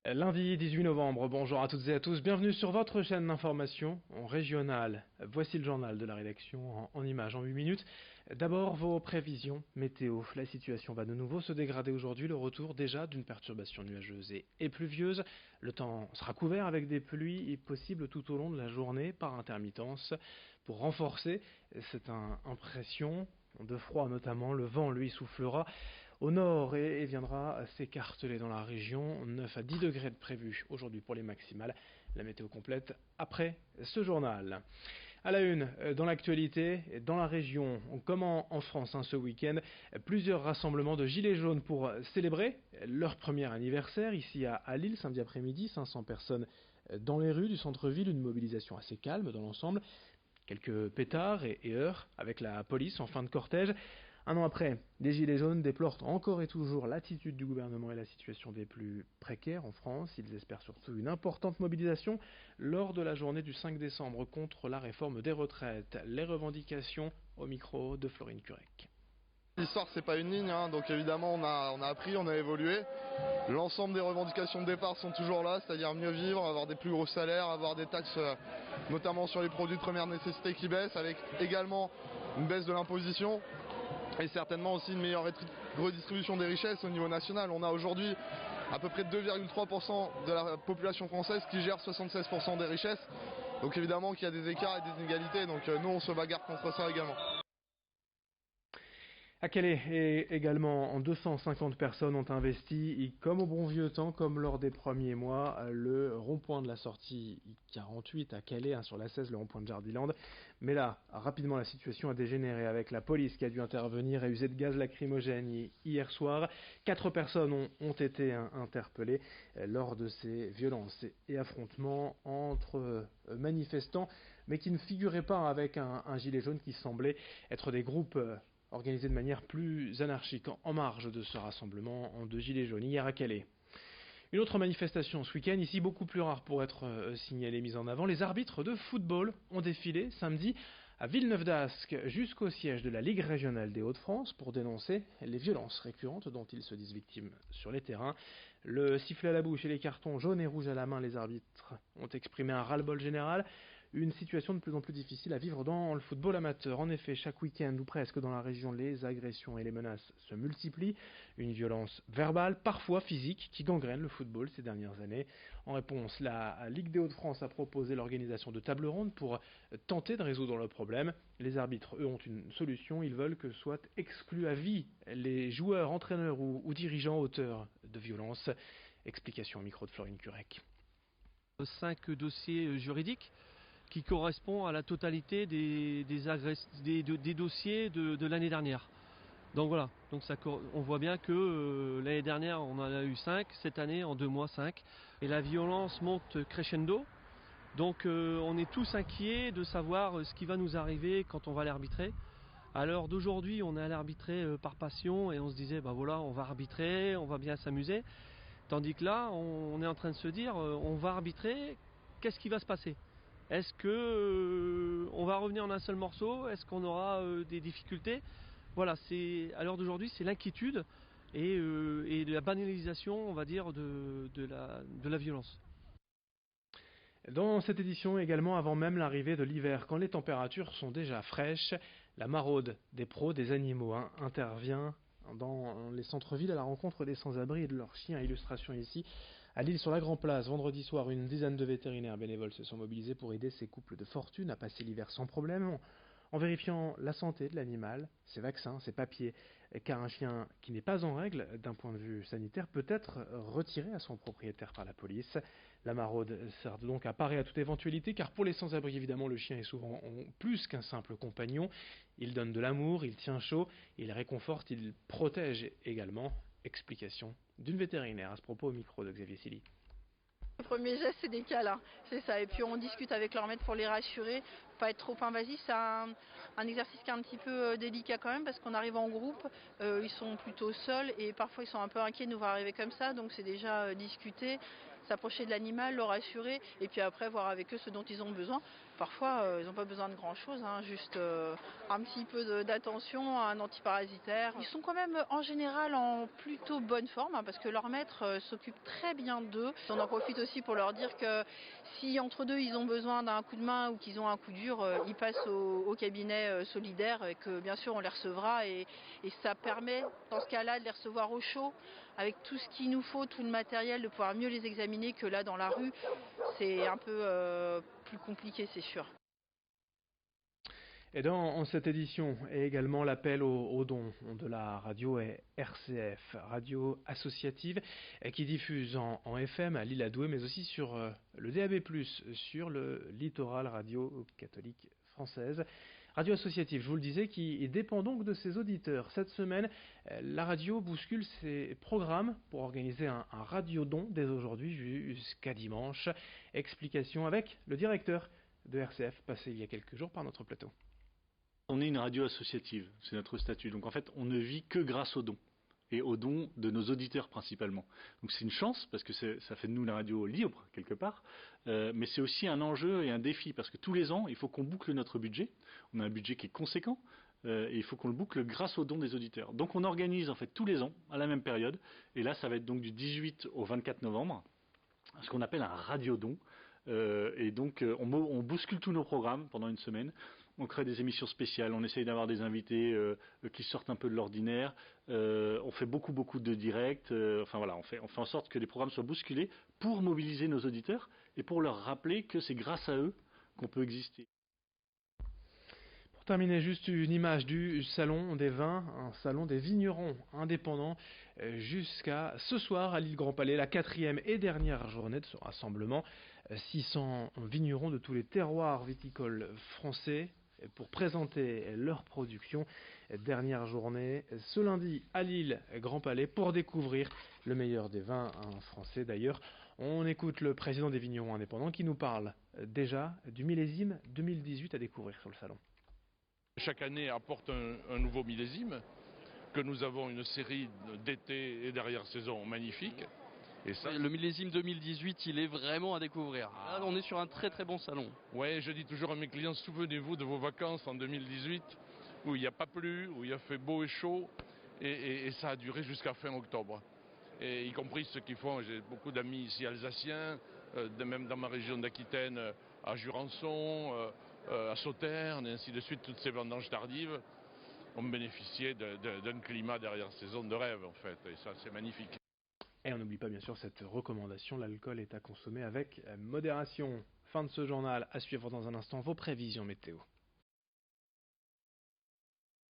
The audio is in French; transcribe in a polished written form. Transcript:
Lundi 18 novembre, bonjour à toutes et à tous, bienvenue sur votre chaîne d'information en régionale. Voici le journal de la rédaction en images en 8 minutes. D'abord vos prévisions météo. La situation va de nouveau se dégrader aujourd'hui, le retour déjà d'une perturbation nuageuse et pluvieuse. Le temps sera couvert avec des pluies possibles tout au long de la journée par intermittence. Pour renforcer cette impression de froid notamment, le vent lui soufflera au nord et viendra s'écarteler dans la région. 9 à 10 degrés de prévu aujourd'hui pour les maximales. La météo complète après ce journal. À la une, dans l'actualité, dans la région, comme en France ce week-end, plusieurs rassemblements de gilets jaunes pour célébrer leur premier anniversaire. Ici à Lille, samedi après-midi, 500 personnes dans les rues du centre-ville, une mobilisation assez calme dans l'ensemble. Quelques pétards et heurts avec la police en fin de cortège. Un an après, les Gilets jaunes déplorent encore et toujours l'attitude du gouvernement et la situation des plus précaires en France. Ils espèrent surtout une importante mobilisation lors de la journée du 5 décembre contre la réforme des retraites. Les revendications au micro de Florine Curec. L'histoire c'est pas une ligne, donc évidemment on a appris, on a évolué. L'ensemble des revendications de départ sont toujours là, c'est-à-dire mieux vivre, avoir des plus gros salaires, avoir des taxes notamment sur les produits de première nécessité qui baissent, avec également une baisse de l'imposition et certainement aussi une meilleure redistribution des richesses au niveau national. On a aujourd'hui à peu près 2,3% de la population française qui gère 76% des richesses, donc évidemment qu'il y a des écarts et des inégalités, donc nous on se bagarre contre ça également. À Calais, et également 250 personnes ont investi, comme au bon vieux temps, comme lors des premiers mois, le rond-point de la sortie 48 à Calais, sur la 16, le rond-point de Jardiland. Mais là, rapidement, la situation a dégénéré avec la police qui a dû intervenir et user de gaz lacrymogène hier soir. 4 personnes ont été interpellées lors de ces violences et affrontements entre manifestants, mais qui ne figuraient pas avec un gilet jaune qui semblait être des groupes organisé de manière plus anarchique en marge de ce rassemblement en deux gilets jaunes hier à Calais. Une autre manifestation ce week-end, ici beaucoup plus rare pour être signalée, mise en avant. Les arbitres de football ont défilé samedi à Villeneuve-d'Ascq jusqu'au siège de la Ligue régionale des Hauts-de-France pour dénoncer les violences récurrentes dont ils se disent victimes sur les terrains. Le sifflet à la bouche et les cartons jaunes et rouges à la main, les arbitres ont exprimé un ras-le-bol général. Une situation de plus en plus difficile à vivre dans le football amateur. En effet, chaque week-end ou presque dans la région, les agressions et les menaces se multiplient. Une violence verbale, parfois physique, qui gangrène le football ces dernières années. En réponse, la Ligue des Hauts-de-France a proposé l'organisation de tables rondes pour tenter de résoudre le problème. Les arbitres, eux, ont une solution. Ils veulent que soient exclus à vie les joueurs, entraîneurs ou dirigeants auteurs de violences. Explication au micro de Florine Curec. 5 dossiers juridiques qui correspond à la totalité des dossiers de l'année dernière. Donc voilà, donc on voit bien que l'année dernière on en a eu 5, cette année en 2 mois 5. Et la violence monte crescendo, donc on est tous inquiets de savoir ce qui va nous arriver quand on va l'arbitrer. À l'heure d'aujourd'hui on est allé arbitrer par passion et on se disait voilà on va arbitrer, on va bien s'amuser. Tandis que là on est en train de se dire on va arbitrer, qu'est-ce qui va se passer ? Est-ce que on va revenir en un seul morceau ? Est-ce qu'on aura des difficultés ? Voilà, à l'heure d'aujourd'hui, c'est l'inquiétude et de la banalisation, on va dire, de la violence. Dans cette édition également, avant même l'arrivée de l'hiver, quand les températures sont déjà fraîches, la maraude des pros des animaux intervient dans les centres-villes à la rencontre des sans-abri et de leurs chiens. Illustration ici à Lille sur la Grand Place. Vendredi soir, une dizaine de vétérinaires bénévoles se sont mobilisés pour aider ces couples de fortune à passer l'hiver sans problème, en vérifiant la santé de l'animal, ses vaccins, ses papiers, car un chien qui n'est pas en règle d'un point de vue sanitaire peut être retiré à son propriétaire par la police. La maraude sert donc à parer à toute éventualité, car pour les sans-abri, évidemment, le chien est souvent plus qu'un simple compagnon. Il donne de l'amour, il tient chaud, il réconforte, il protège également. Explication d'une vétérinaire à ce propos au micro de Xavier Silly. Le premier geste, c'est des câlins, c'est ça. Et puis on discute avec leur maître pour les rassurer, pas être trop invasif. C'est un exercice qui est un petit peu délicat quand même parce qu'on arrive en groupe, ils sont plutôt seuls et parfois ils sont un peu inquiets de nous voir arriver comme ça, donc c'est déjà discuter, s'approcher de l'animal, le rassurer et puis après voir avec eux ce dont ils ont besoin. Parfois ils n'ont pas besoin de grand chose, juste un petit peu d'attention, un antiparasitaire. Ils sont quand même en général en plutôt bonne forme parce que leur maître s'occupe très bien d'eux. On en profite aussi pour leur dire que si entre deux ils ont besoin d'un coup de main ou qu'ils ont un coup dur, ils passent au cabinet solidaire et que bien sûr on les recevra et ça permet dans ce cas-là de les recevoir au chaud avec tout ce qu'il nous faut, tout le matériel, de pouvoir mieux les examiner que là dans la rue. C'est un peu plus compliqué, c'est sûr. Et dans cette édition est également l'appel aux dons de la radio RCF, radio associative, qui diffuse en FM à Lille à Douai, mais aussi sur le DAB+, sur le littoral radio catholique française. Radio associative, je vous le disais, qui dépend donc de ses auditeurs. Cette semaine, la radio bouscule ses programmes pour organiser un radio-don dès aujourd'hui jusqu'à dimanche. Explication avec le directeur de RCF, passé il y a quelques jours par notre plateau. On est une radio associative, c'est notre statut. Donc en fait, on ne vit que grâce aux dons. Et aux dons de nos auditeurs principalement. Donc c'est une chance, parce que ça fait de nous la radio libre, quelque part. Mais c'est aussi un enjeu et un défi, parce que tous les ans, il faut qu'on boucle notre budget. On a un budget qui est conséquent, et il faut qu'on le boucle grâce aux dons des auditeurs. Donc on organise en fait tous les ans, à la même période. Et là, ça va être donc du 18 au 24 novembre, ce qu'on appelle un radio-don. Et donc on bouscule tous nos programmes pendant une semaine. On crée des émissions spéciales, on essaye d'avoir des invités qui sortent un peu de l'ordinaire. On fait beaucoup de directs. Enfin voilà, on fait en sorte que les programmes soient bousculés pour mobiliser nos auditeurs et pour leur rappeler que c'est grâce à eux qu'on peut exister. Pour terminer, juste une image du salon des vins, un salon des vignerons indépendants, jusqu'à ce soir à l'île Grand Palais, la 4e et dernière journée de ce rassemblement. 600 vignerons de tous les terroirs viticoles français pour présenter leur production. Dernière journée ce lundi à l'île Grand Palais pour découvrir le meilleur des vins français. D'ailleurs, on écoute le président des vignerons indépendants qui nous parle déjà du millésime 2018 à découvrir sur le salon. Chaque année apporte un nouveau millésime, que nous avons une série d'été et d'arrière-saison magnifique. Et ça, le millésime 2018, il est vraiment à découvrir. Là, on est sur un très très bon salon. Ouais, je dis toujours à mes clients, souvenez-vous de vos vacances en 2018, où il n'y a pas plu, où il a fait beau et chaud, et ça a duré jusqu'à fin octobre. Et y compris ceux qui font, j'ai beaucoup d'amis ici alsaciens, même dans ma région d'Aquitaine, à Jurançon, à Sauternes, et ainsi de suite, toutes ces vendanges tardives ont bénéficié d'un climat d'arrière-saison de rêve en fait, et ça c'est magnifique. Et on n'oublie pas bien sûr cette recommandation, l'alcool est à consommer avec modération. Fin de ce journal, à suivre dans un instant vos prévisions météo.